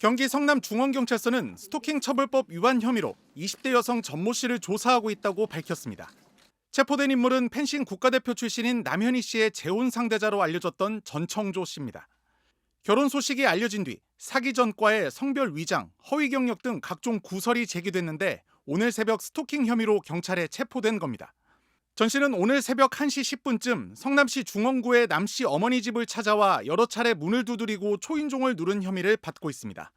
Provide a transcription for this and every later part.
경기 성남중원경찰서는 스토킹 처벌법 위반 혐의로 20대 여성 전모 씨를 조사하고 있다고 밝혔습니다. 체포된 인물은 펜싱 국가대표 출신인 남현희 씨의 재혼 상대자로 알려졌던 전청조 씨입니다. 결혼 소식이 알려진 뒤 사기 전과의 성별 위장, 허위 경력 등 각종 구설이 제기됐는데 오늘 새벽 스토킹 혐의로 경찰에 체포된 겁니다. 전 씨는 오늘 새벽 1시 10분쯤 성남시 중원구의 남 씨 어머니 집을 찾아와 여러 차례 문을 두드리고 초인종을 누른 혐의를 받고 있습니다.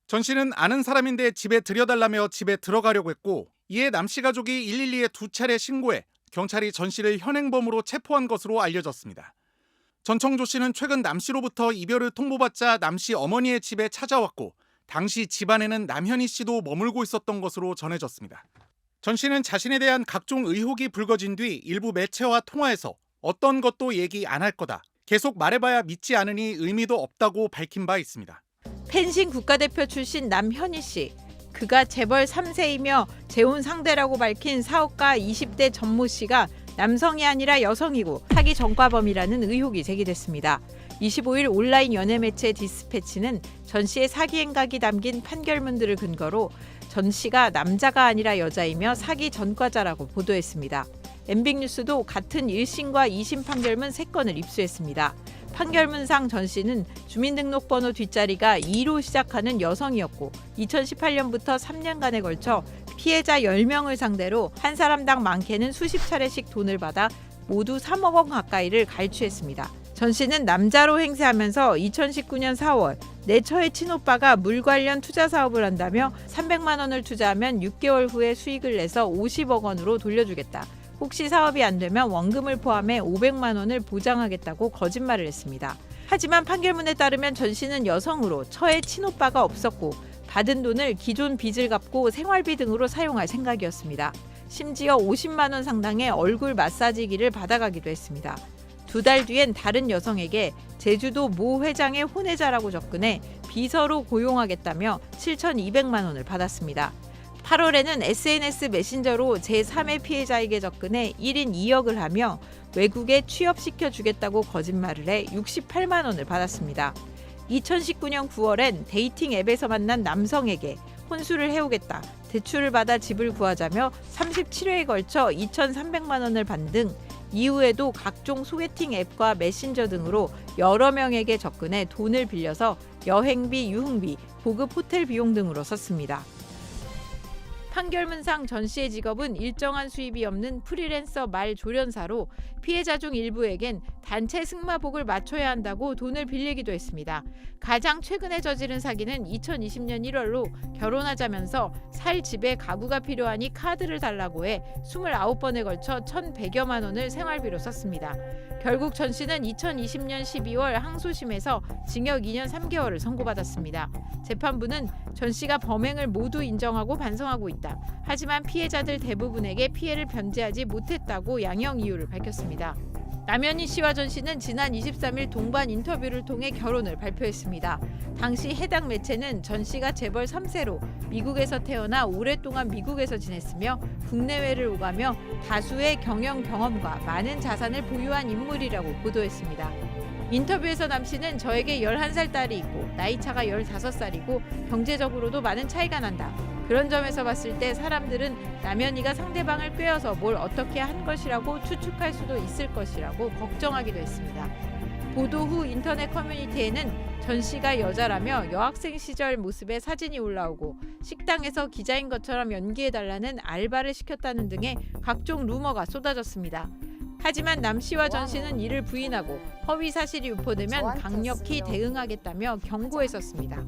전 씨는 아는 사람인데 집에 들여달라며 집에 들어가려고 했고 이에 남 씨 가족이 112에 2차례 신고해 경찰이 전 씨를 현행범으로 체포한 것으로 알려졌습니다. 전청조 씨는 최근 남 씨로부터 이별을 통보받자 남 씨 어머니의 집에 찾아왔고 당시 집안에는 남현희 씨도 머물고 있었던 것으로 전해졌습니다. 전 씨는 자신에 대한 각종 의혹이 불거진 뒤 일부 매체와 통화에서 어떤 것도 얘기 안 할 거다. 계속 말해봐야 믿지 않으니 의미도 없다고 밝힌 바 있습니다. 펜싱 국가대표 출신 남현희 씨. 그가 재벌 3세이며 재혼 상대라고 밝힌 사업가 20대 전모 씨가 남성이 아니라 여성이고 사기 전과범이라는 의혹이 제기됐습니다. 25일 온라인 연예 매체 디스패치는 전 씨의 사기 행각이 담긴 판결문들을 근거로 전 씨가 남자가 아니라 여자이며 사기 전과자라고 보도했습니다. MBN뉴스도 같은 1심과 2심 판결문 3건을 입수했습니다. 판결문상 전 씨는 주민등록번호 뒷자리가 2로 시작하는 여성이었고 2018년부터 3년간에 걸쳐 피해자 10명을 상대로 한 사람당 많게는 수십 차례씩 돈을 받아 모두 3억 원 가까이를 갈취했습니다. 전 씨는 남자로 행세하면서 2019년 4월 내 처의 친오빠가 물 관련 투자 사업을 한다며 300만 원을 투자하면 6개월 후에 수익을 내서 50억 원으로 돌려주겠다. 혹시 사업이 안 되면 원금을 포함해 500만 원을 보장하겠다고 거짓말을 했습니다. 하지만 판결문에 따르면 전 씨는 여성으로 처의 친오빠가 없었고 받은 돈을 기존 빚을 갚고 생활비 등으로 사용할 생각이었습니다. 심지어 50만 원 상당의 얼굴 마사지기를 받아가기도 했습니다. 2달 뒤엔 다른 여성에게 제주도 모 회장의 혼외자라고 접근해 비서로 고용하겠다며 7,200만 원을 받았습니다. 8월에는 SNS 메신저로 제3의 피해자에게 접근해 1인 2역을 하며 외국에 취업시켜주겠다고 거짓말을 해 68만 원을 받았습니다. 2019년 9월엔 데이팅 앱에서 만난 남성에게 혼수를 해오겠다, 대출을 받아 집을 구하자며 37회에 걸쳐 2,300만 원을 받은 등 이후에도 각종 소개팅 앱과 메신저 등으로 여러 명에게 접근해 돈을 빌려서 여행비, 유흥비, 고급 호텔 비용 등으로 썼습니다. 판결문상 전 씨의 직업은 일정한 수입이 없는 프리랜서 말 조련사로 피해자 중 일부에겐 단체 승마복을 맞춰야 한다고 돈을 빌리기도 했습니다. 가장 최근에 저지른 사기는 2020년 1월로 결혼하자면서 살 집에 가구가 필요하니 카드를 달라고 해 29번에 걸쳐 1,100여만 원을 생활비로 썼습니다. 결국 전 씨는 2020년 12월 항소심에서 징역 2년 3개월을 선고받았습니다. 재판부는 전 씨가 범행을 모두 인정하고 반성하고 있다. 하지만 피해자들 대부분에게 피해를 변제하지 못했다고 양형 이유를 밝혔습니다. 남현희 씨와 전 씨는 지난 23일 동반 인터뷰를 통해 결혼을 발표했습니다. 당시 해당 매체는 전 씨가 재벌 3세로 미국에서 태어나 오랫동안 미국에서 지냈으며 국내외를 오가며 다수의 경영 경험과 많은 자산을 보유한 인물이라고 보도했습니다. 인터뷰에서 남 씨는 저에게 11살 딸이 있고 나이차가 15살이고 경제적으로도 많은 차이가 난다. 그런 점에서 봤을 때 사람들은 남현희가 상대방을 꿰어서 뭘 어떻게 한 것이라고 추측할 수도 있을 것이라고 걱정하기도 했습니다. 보도 후 인터넷 커뮤니티에는 전 씨가 여자라며 여학생 시절 모습의 사진이 올라오고 식당에서 기자인 것처럼 연기해달라는 알바를 시켰다는 등의 각종 루머가 쏟아졌습니다. 하지만 남 씨와 전 씨는 이를 부인하고 허위 사실이 유포되면 강력히 대응하겠다며 경고했었습니다.